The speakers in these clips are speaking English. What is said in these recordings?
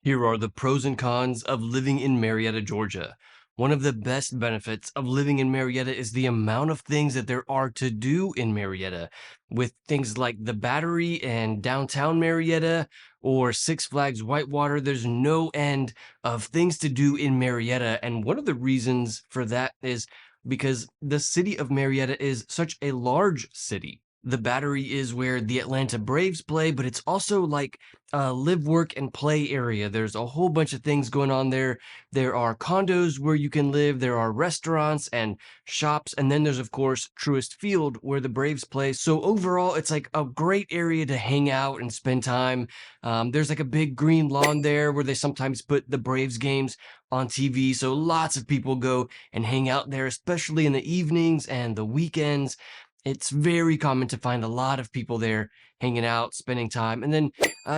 Here are the pros and cons of living in Marietta, Georgia. One of the best benefits of living in Marietta is the amount of things that there are to do in Marietta, with things like the Battery and downtown Marietta or Six Flags Whitewater. There's no end of things to do in Marietta. And one of the reasons for that is because the city of Marietta is such a large city. The Battery is where the Atlanta Braves play, but it's also like a live, work, and play area. There's a whole bunch of things going on there. There are condos where you can live, there are restaurants and shops, and then there's, of course, Truist Field where the Braves play. So overall, it's like a great area to hang out and spend time. There's like a big green lawn there where they sometimes put the Braves games on TV. So lots of people go and hang out there, especially in the evenings and the weekends. It's very common to find a lot of people there hanging out, spending time. And then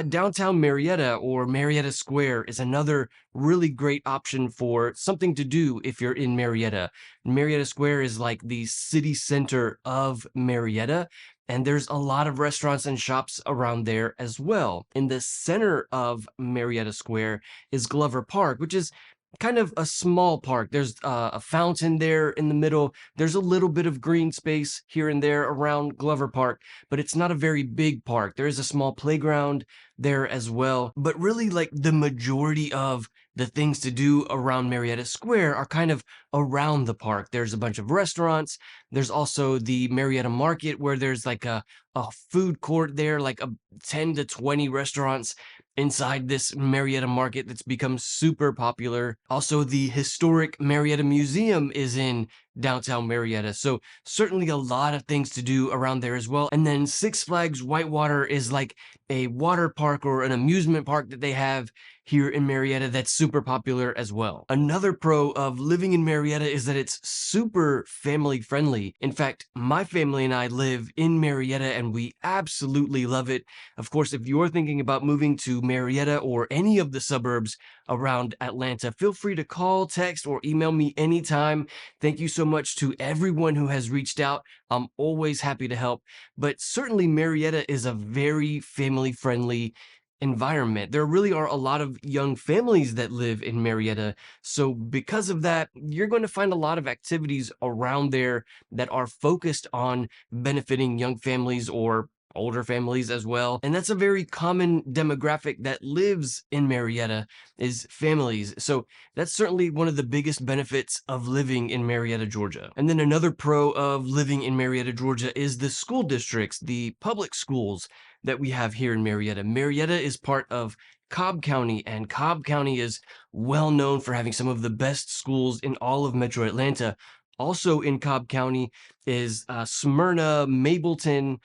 downtown Marietta or Marietta Square is another really great option for something to do if you're in Marietta. Marietta Square is like the city center of Marietta, and there's a lot of restaurants and shops around there as well. In the center of Marietta Square is Glover Park, which is kind of a small park. There's a fountain there in the middle. There's a little bit of green space here and there around Glover Park, but it's not a very big park. There is a small playground there as well. But really, like the majority of the things to do around Marietta Square are kind of around the park. There's a bunch of restaurants. There's also the Marietta Market where there's like a food court there, like a 10 to 20 restaurants inside this Marietta Market that's become super popular. Also, the historic Marietta Museum is in downtown Marietta. So certainly a lot of things to do around there as well. And then Six Flags Whitewater is like a water park or an amusement park that they have here in Marietta that's super popular as well. Another pro of living in Marietta is that it's super family friendly. In fact, my family and I live in Marietta and we absolutely love it. Of course, if you're thinking about moving to Marietta or any of the suburbs around Atlanta, feel free to call, text, or email me anytime. Thank you so much to everyone who has reached out. I'm always happy to help. But certainly Marietta is a very family friendly environment. There really are a lot of young families that live in Marietta. So because of that, you're going to find a lot of activities around there that are focused on benefiting young families or older families as well. And that's a very common demographic that lives in Marietta is families. So that's certainly one of the biggest benefits of living in Marietta, Georgia. And then another pro of living in Marietta, Georgia is the school districts, the public schools that we have here in Marietta. Marietta is part of Cobb County, and Cobb County is well known for having some of the best schools in all of Metro Atlanta. Also in Cobb County is Smyrna, Mableton,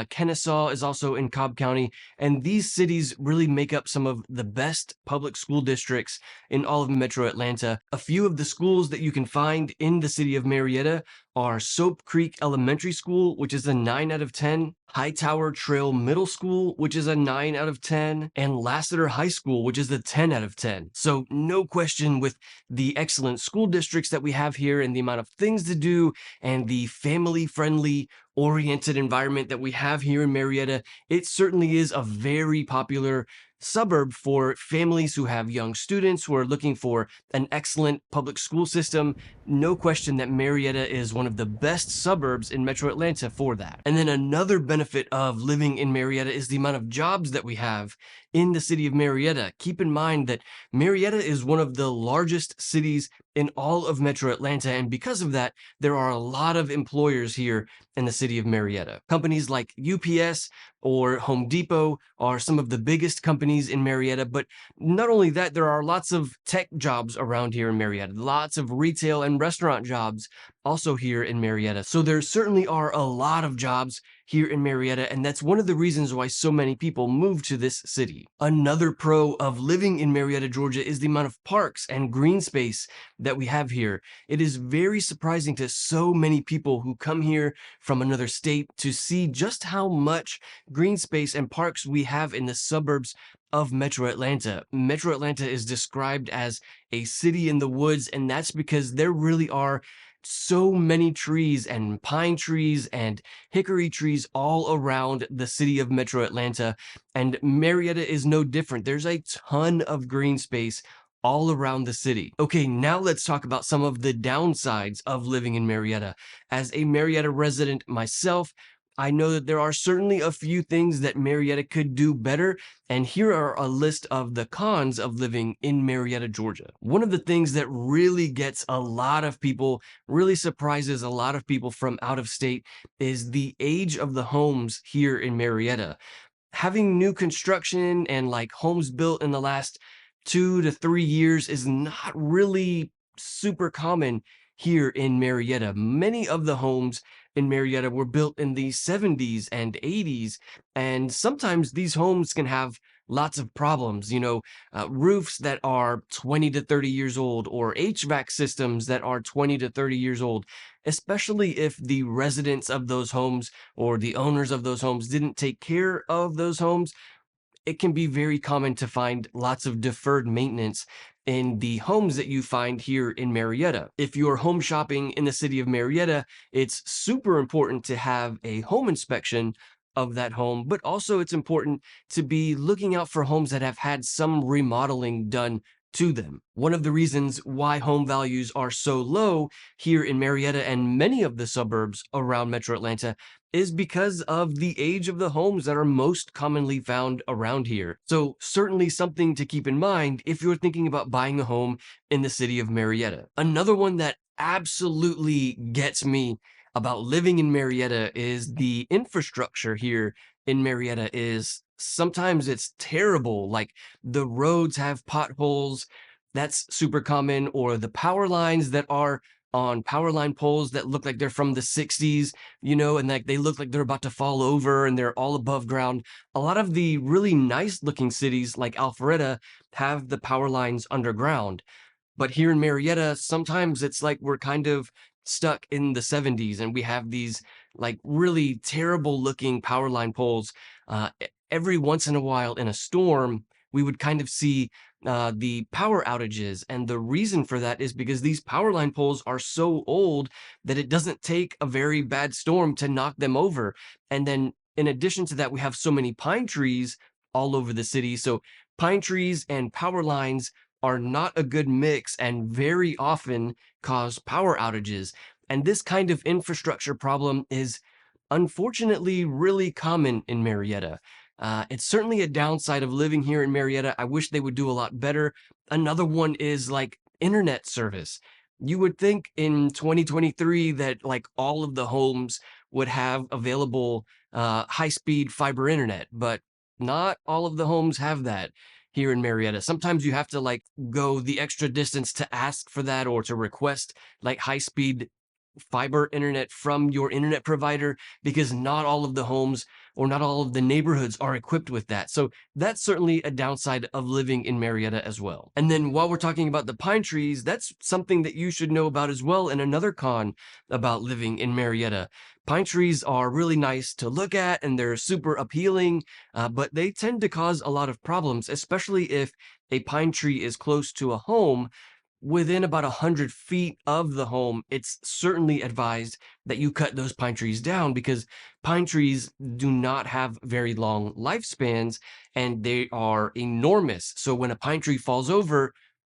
Kennesaw is also in Cobb County. And these cities really make up some of the best public school districts in all of Metro Atlanta. A few of the schools that you can find in the city of Marietta are Soap Creek Elementary School, which is a 9 out of 10, Hightower Trail Middle School, which is a 9 out of 10, and Lassiter High School, which is a 10 out of 10. So no question with the excellent school districts that we have here and the amount of things to do and the family-friendly oriented environment that we have here in Marietta, it certainly is a very popular suburb for families who have young students who are looking for an excellent public school system. No question that Marietta is one of the best suburbs in Metro Atlanta for that. And then another benefit of living in Marietta is the amount of jobs that we have in the city of Marietta. Keep in mind that Marietta is one of the largest cities in all of Metro Atlanta, and because of that, there are a lot of employers here in the city of Marietta. Companies like UPS or Home Depot are some of the biggest companies in Marietta, but not only that, there are lots of tech jobs around here in Marietta, lots of retail and restaurant jobs also here in Marietta. So there certainly are a lot of jobs here in Marietta, and that's one of the reasons why so many people move to this city. Another pro of living in Marietta, Georgia is the amount of parks and green space that we have here. It is very surprising to so many people who come here from another state to see just how much green space and parks we have in the suburbs of Metro Atlanta. Metro Atlanta is described as a city in the woods, and that's because there really are so many trees and pine trees and hickory trees all around the city of Metro Atlanta. And Marietta is no different. There's a ton of green space all around the city. Okay, now let's talk about some of the downsides of living in Marietta. As a Marietta resident myself, I know that there are certainly a few things that Marietta could do better, and here are a list of the cons of living in Marietta, Georgia. One of the things that really gets a lot of people, really surprises a lot of people from out of state, is the age of the homes here in Marietta. Having new construction and like homes built in the last 2 to 3 years is not really super common here in Marietta. Many of the homes in Marietta were built in the 70s and 80s, and sometimes these homes can have lots of problems, roofs that are 20 to 30 years old, or HVAC systems that are 20 to 30 years old, especially if the residents of those homes or the owners of those homes didn't take care of those homes. It can be very common to find lots of deferred maintenance in the homes that you find here in Marietta. If you're home shopping in the city of Marietta, it's super important to have a home inspection of that home, but also it's important to be looking out for homes that have had some remodeling done to them. One of the reasons why home values are so low here in Marietta and many of the suburbs around Metro Atlanta is because of the age of the homes that are most commonly found around here. So certainly something to keep in mind if you're thinking about buying a home in the city of Marietta. Another one that absolutely gets me about living in Marietta is the infrastructure here in Marietta is sometimes it's terrible. Like the roads have potholes. That's super common, or the power lines that are on power line poles that look like they're from the 60s, and like they look like they're about to fall over and they're all above ground. A lot of the really nice looking cities like Alpharetta have the power lines underground. But here in Marietta, sometimes it's like we're kind of stuck in the 70s and we have these like really terrible looking power line poles. Every once in a while in a storm, we would kind of see the power outages. And the reason for that is because these power line poles are so old that it doesn't take a very bad storm to knock them over. And then in addition to that, we have so many pine trees all over the city. So pine trees and power lines are not a good mix and very often cause power outages. And this kind of infrastructure problem is unfortunately really common in Marietta. It's certainly a downside of living here in Marietta. I wish they would do a lot better. Another one is like internet service. You would think in 2023 that like all of the homes would have available high-speed fiber internet, but not all of the homes have that here in Marietta. Sometimes you have to like go the extra distance to ask for that or to request like high-speed fiber internet from your internet provider because not all of the homes or not all of the neighborhoods are equipped with that. So that's certainly a downside of living in Marietta as well. And then while we're talking about the pine trees, that's something that you should know about as well. And another con about living in Marietta. Pine trees are really nice to look at and they're super appealing, but they tend to cause a lot of problems, especially if a pine tree is close to a home. Within about 100 feet of the home, it's certainly advised that you cut those pine trees down because pine trees do not have very long lifespans and they are enormous. So when a pine tree falls over,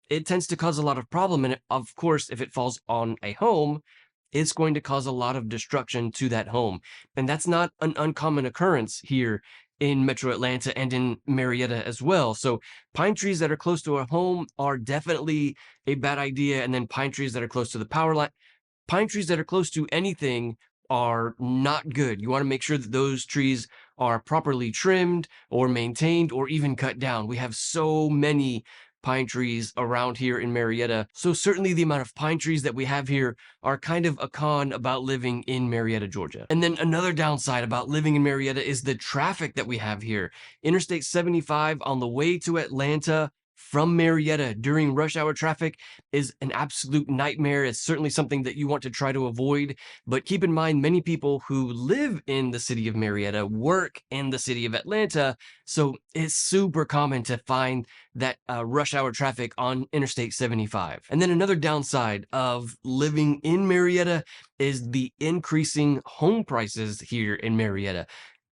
it tends to cause a lot of problem. And of course, if it falls on a home, it's going to cause a lot of destruction to that home. And that's not an uncommon occurrence here in Metro Atlanta and in Marietta as well. So pine trees that are close to a home are definitely a bad idea. And then pine trees that are close to the power line, pine trees that are close to anything are not good. You want to make sure that those trees are properly trimmed or maintained or even cut down. We have so many pine trees around here in Marietta. So certainly the amount of pine trees that we have here are kind of a con about living in Marietta, Georgia. And then another downside about living in Marietta is the traffic that we have here. Interstate 75 on the way to Atlanta from Marietta during rush hour traffic is an absolute nightmare. It's certainly something that you want to try to avoid. But keep in mind, many people who live in the city of Marietta work in the city of Atlanta. So it's super common to find that rush hour traffic on Interstate 75. And then another downside of living in Marietta is the increasing home prices here in Marietta.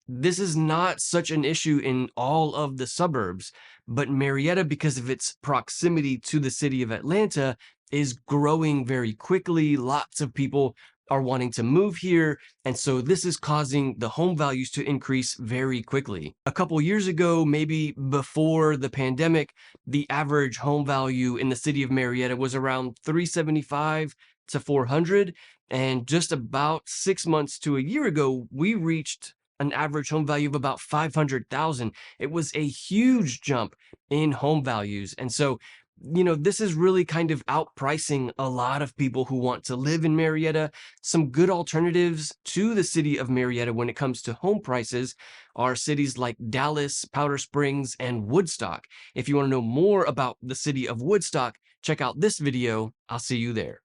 This is not such an issue in all of the suburbs, but Marietta, because of its proximity to the city of Atlanta, is growing very quickly. Lots of people are wanting to move here, and so this is causing the home values to increase very quickly. A couple years ago, maybe before the pandemic, the average home value in the city of Marietta was around 375 to 400, and just about 6 months to a year ago, we reached an average home value of about 500,000. It was a huge jump in home values. And so, this is really kind of outpricing a lot of people who want to live in Marietta. Some good alternatives to the city of Marietta when it comes to home prices are cities like Dallas, Powder Springs, and Woodstock. If you want to know more about the city of Woodstock, check out this video. I'll see you there.